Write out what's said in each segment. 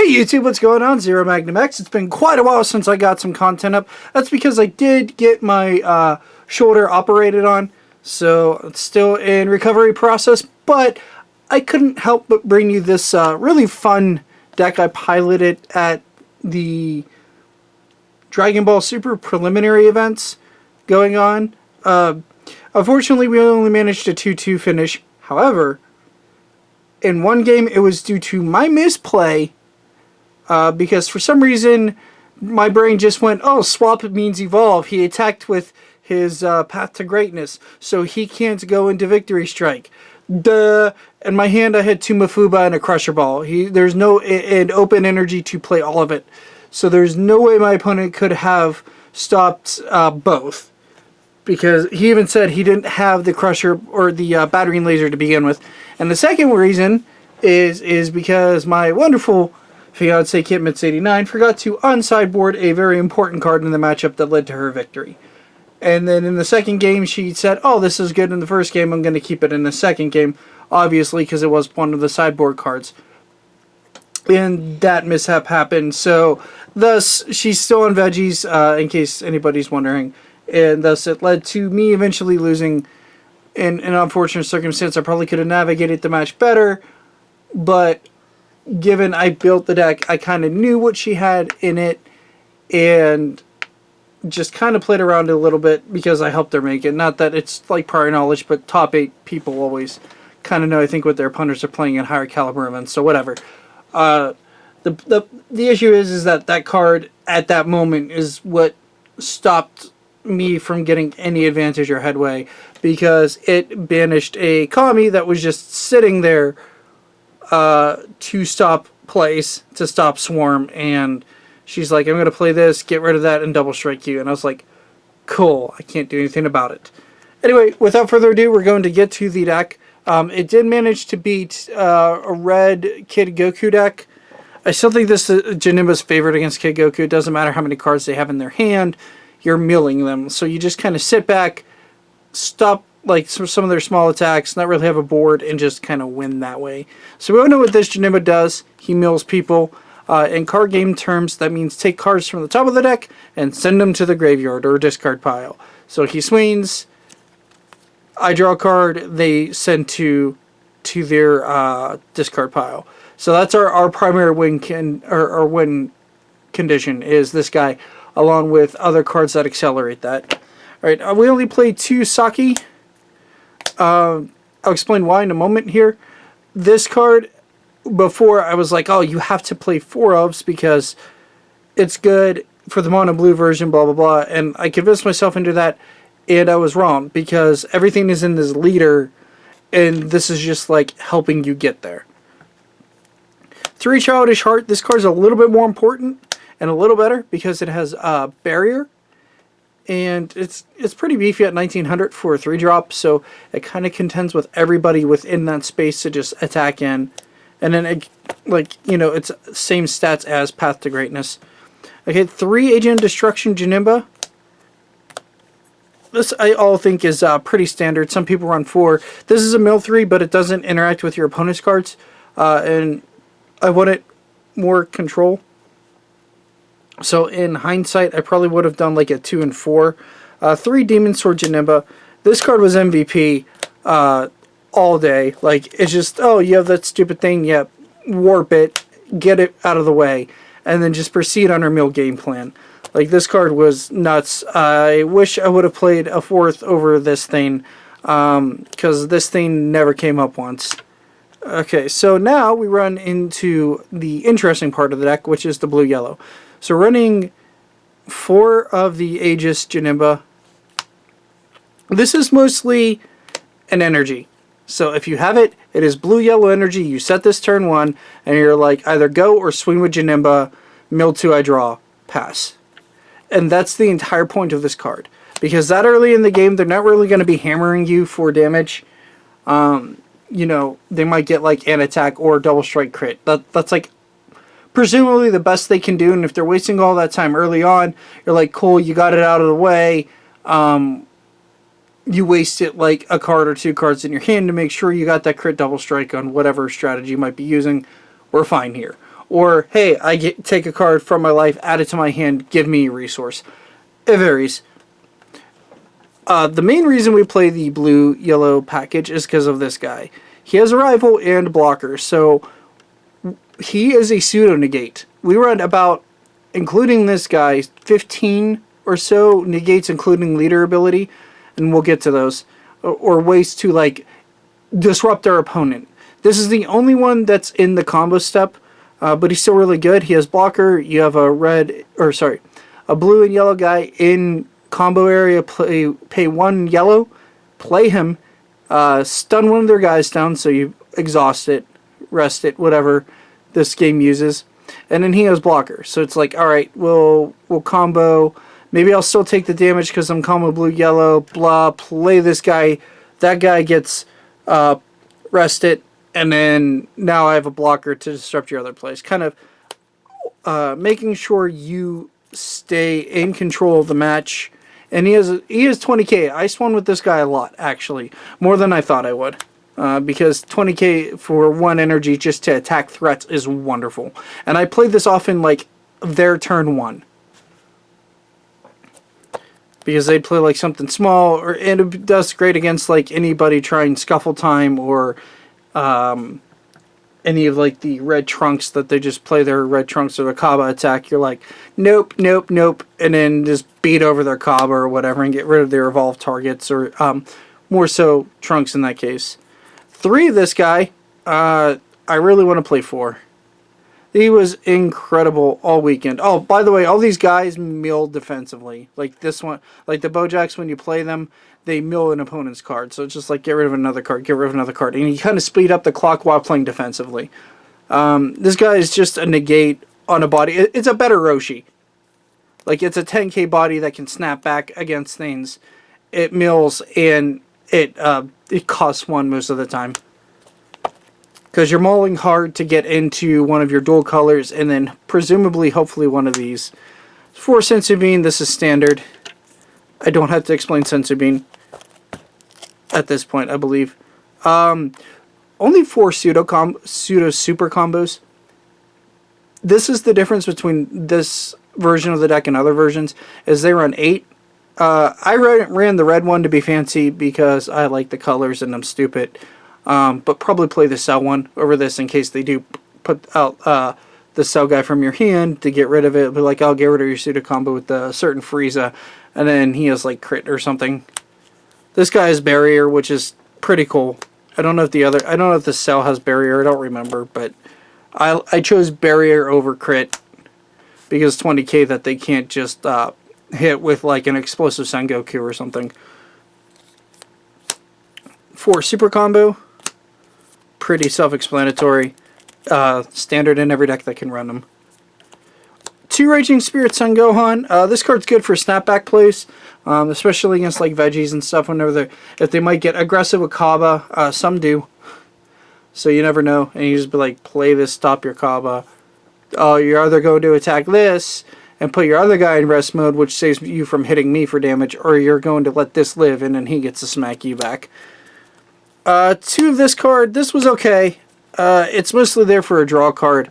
Hey YouTube, what's going on? ZeroMagnumX. It's been quite a while since I got some content up. That's because I did get my shoulder operated on, so it's still in recovery process, but I couldn't help but bring you this really fun deck I piloted at the Dragon Ball Super preliminary events going on. Unfortunately, we only managed a 2-2 finish. However, in one game, it was due to my misplay, because for some reason, my brain just went, oh, swap means evolve. He attacked with his Path to Greatness, so he can't go into Victory Strike. Duh! In my hand, I had two Mafuba and a Crusher Ball. There's no and open energy to play all of it. So there's no way my opponent could have stopped both. Because he even said he didn't have the Crusher or the Battering Laser to begin with. And the second reason is because my wonderful fiancée Kitmits89 forgot to unsideboard a very important card in the matchup that led to her victory. And then in the second game she said, oh, this is good in the first game, I'm going to keep it in the second game. Obviously, because it was one of the sideboard cards. And that mishap happened, so thus she's still on veggies, in case anybody's wondering. And thus it led to me eventually losing in an unfortunate circumstance. I probably could have navigated the match better, but given I built the deck, I kind of knew what she had in it, and just kind of played around it a little bit because I helped her make it. Not that it's like prior knowledge, but top 8 people always kind of know, I think, what their opponents are playing in higher caliber events, so whatever. The issue is that that card at that moment is what stopped me from getting any advantage or headway, because it banished a Kami that was just sitting there to stop plays, to stop Swarm, and she's like, I'm going to play this, get rid of that, and double strike you. And I was like, cool, I can't do anything about it. Anyway, without further ado, we're going to get to the deck. It did manage to beat a red Kid Goku deck. I still think this is Janemba's favorite against Kid Goku. It doesn't matter how many cards they have in their hand, you're milling them. So you just kind of sit back, stop like some of their small attacks, not really have a board, and just kind of win that way. So we all know what this Janemba does. He mills people. In card game terms, that means take cards from the top of the deck and send them to the graveyard or discard pile. So he swings, I draw a card, they send to their discard pile. So that's our primary win win condition, is this guy, along with other cards that accelerate that. Alright, we only played 2 Saki. I'll explain why in a moment here. This card, before I was like, oh, you have to play 4 ofs because it's good for the mono blue version, blah blah blah, and I convinced myself into that, and I was wrong, because everything is in this leader, and this is just like helping you get there. 3 Childish Heart, this card's a little bit more important and a little better because it has barrier, and it's pretty beefy at 1900 for a 3-drop, so it kind of contends with everybody within that space to just attack in. And then, it, like, you know, it's same stats as Path to Greatness. Okay, 3 Agent Destruction Janemba. This I all think is pretty standard. Some people run 4. This is a mill 3, but it doesn't interact with your opponent's cards. And I wanted more control. So in hindsight, I probably would have done like a 2 and 4. 3 Demon Sword Janemba. This card was MVP all day. Like, it's just, oh, you have that stupid thing, yeah, warp it, get it out of the way, and then just proceed on our mill game plan. Like, this card was nuts. I wish I would have played a 4th over this thing, because this thing never came up once. Okay, so now we run into the interesting part of the deck, which is the blue-yellow. So running 4 of the Aegis Janemba. This is mostly an energy. So if you have it, it is blue-yellow energy. You set this turn 1, and you're like, either go or swing with Janemba, mill 2, I draw, pass. And that's the entire point of this card. Because that early in the game, they're not really going to be hammering you for damage. You know, they might get like an attack or double strike crit. That's like presumably the best they can do, and if they're wasting all that time early on, you're like, cool, you got it out of the way. You wasted like a card or 2 cards in your hand to make sure you got that crit double strike on whatever strategy you might be using. We're fine here. or hey, take a card from my life, add it to my hand, give me a resource. It varies. The main reason we play the blue-yellow package is because of this guy. He has a rival and blocker, so he is a pseudo-negate. We run about, including this guy, 15 or so negates, including leader ability, and we'll get to those, or ways to like disrupt our opponent. This is the only one that's in the combo step, but he's still really good. He has blocker. You have a blue and yellow guy in combo area. Pay 1 yellow, play him, stun one of their guys down, so you exhaust it, rest it, whatever this game uses, and then he has blocker. So it's like, all right, we'll combo. Maybe I'll still take the damage because I'm combo blue yellow. Blah. Play this guy. That guy gets rest it, and then now I have a blocker to disrupt your other plays. Kind of making sure you stay in control of the match. And he has 20k. I swung with this guy a lot, actually, more than I thought I would. Because 20k for 1 energy just to attack threats is wonderful. And I played this often like their turn 1. Because they'd play like something small, and it does great against like anybody trying Scuffle Time or any of like the red trunks that they just play their red trunks or the Kaba attack. You're like, nope, nope, nope, and then just beat over their Kaba or whatever and get rid of their evolved targets, or more so trunks in that case. 3 of this guy, I really want to play 4. He was incredible all weekend. Oh, by the way, all these guys mill defensively. Like this one, like the Bojacks, when you play them, they mill an opponent's card. So it's just like get rid of another card, get rid of another card. And you kind of speed up the clock while playing defensively. This guy is just a negate on a body. It's a better Roshi. Like it's a 10k body that can snap back against things. It mills and it costs 1 most of the time. Because you're mauling hard to get into one of your dual colors, and then presumably, hopefully, one of these. For Senzu Bean, this is standard. I don't have to explain Senzu Bean at this point, I believe. Only 4 pseudo super combos. This is the difference between this version of the deck and other versions, is they run 8. I ran the red one to be fancy because I like the colors and I'm stupid. But probably play the Cell one over this in case they do put out the Cell guy from your hand to get rid of it. But like, I'll get rid of your pseudo combo with the certain Frieza, and then he has like crit or something. This guy has barrier, which is pretty cool. I don't know if the Cell has barrier. I don't remember, but I chose barrier over crit because 20k that they can't just hit with like an explosive Sengoku or something. 4 super combo. Pretty self-explanatory. Standard in every deck that can run them. 2 Raging Spirit Son Gohan. This card's good for snapback plays, especially against like veggies and stuff. If they might get aggressive with Kaba, some do. So you never know, and you just be like, play this, stop your Kaba. Oh, you're either going to attack this and put your other guy in rest mode, which saves you from hitting me for damage, or you're going to let this live, and then he gets to smack you back. 2 of this card. This was okay. It's mostly there for a draw card.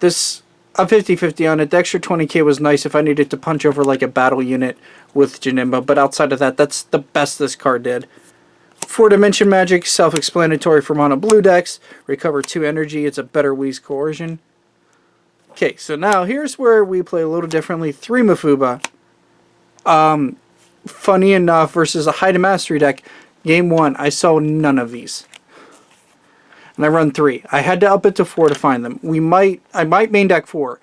I'm 50-50 on it. The extra 20k was nice if I needed to punch over like a battle unit with Janemba, but outside of that, that's the best this card did. 4 Dimension Magic, self-explanatory for mono blue decks. Recover 2 energy. It's a better Whis Coercion. Okay, so now here's where we play a little differently. 3 Mafuba. Funny enough, versus a Hide and Mastery deck, Game 1, I saw none of these. And I run 3. I had to up it to 4 to find them. I might main deck 4.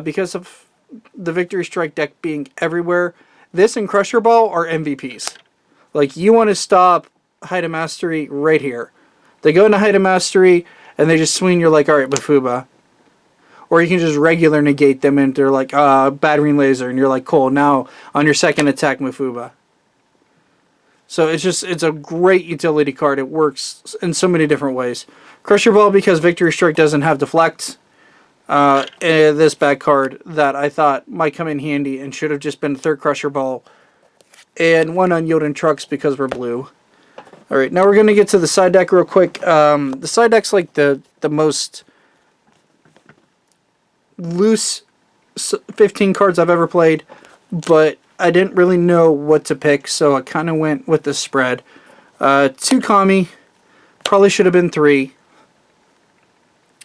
Because of the Victory Strike deck being everywhere. This and Crusher Ball are MVPs. Like, you want to stop Hide and Mastery right here. They go into Hide and Mastery, and they just swing, you're like, alright, Mafuba. Or you can just regular negate them, and they're like, Battering Laser, and you're like, cool, now on your second attack, Mafuba. So it's a great utility card. It works in so many different ways. Crusher Ball, because Victory Strike doesn't have Deflect. This bad card that I thought might come in handy and should have just been a 3rd Crusher Ball. And 1 Unyielding Trucks because we're blue. Alright, now we're going to get to the side deck real quick. The side deck's like the most loose 15 cards I've ever played, but I didn't really know what to pick, so I kind of went with the spread. 2 Kami, probably should have been 3.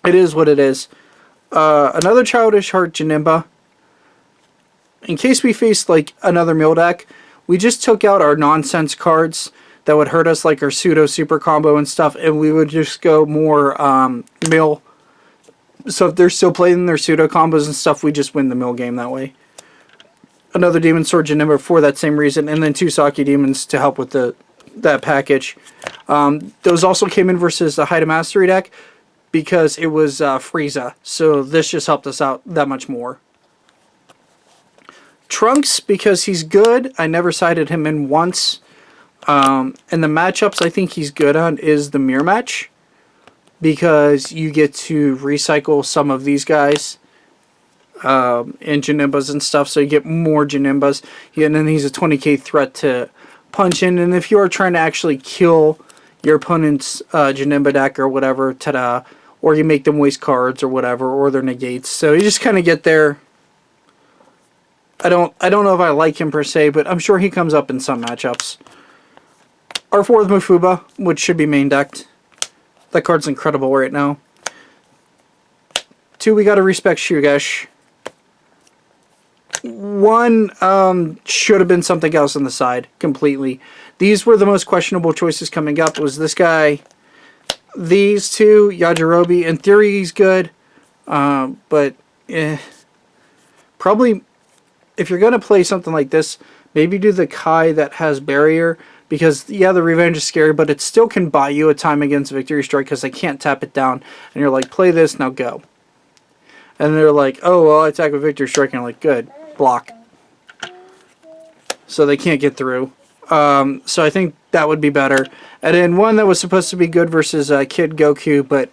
It is what it is. Another Childish Heart Janemba. In case we faced like another mill deck, we just took out our nonsense cards that would hurt us, like our pseudo super combo and stuff, and we would just go more mill. So if they're still playing their pseudo combos and stuff, we just win the mill game that way. Another Demon Sword Janemba for that same reason, and then 2 Saki Demons to help with that package. Those also came in versus the Haida Mastery deck because it was Frieza, so this just helped us out that much more. Trunks, because he's good. I never sided him in once. And the matchups I think he's good on is the mirror match, because you get to recycle some of these guys and Janembas and stuff, so you get more Janembas. And then he's a 20k threat to punch in, and if you're trying to actually kill your opponent's Janemba deck or whatever, ta-da, or you make them waste cards or whatever, or their negates. So you just kind of get there. I don't know if I like him per se, but I'm sure he comes up in some matchups. Our 4th Mufuba, which should be main decked. That card's incredible right now. 2, we gotta respect Shugesh. 1 should have been something else on the side completely. These were the most questionable choices coming up. Was this guy, these 2, Yajirobe. In theory, he's good, but probably if you're gonna play something like this, maybe do the Kai that has barrier. Because, yeah, the revenge is scary, but it still can buy you a time against Victory Strike because they can't tap it down. And you're like, play this, now go. And they're like, oh, well, I attack with Victory Strike. And you're like, good, block. So they can't get through. So I think that would be better. And then 1 that was supposed to be good versus Kid Goku, but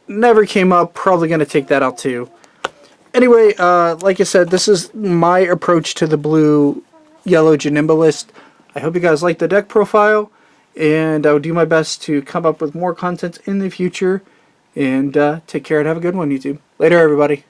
never came up. Probably going to take that out too. Anyway, like I said, this is my approach to the blue-yellow Janemba list. I hope you guys like the deck profile, and I'll do my best to come up with more content in the future. And take care and have a good one, YouTube. Later, everybody.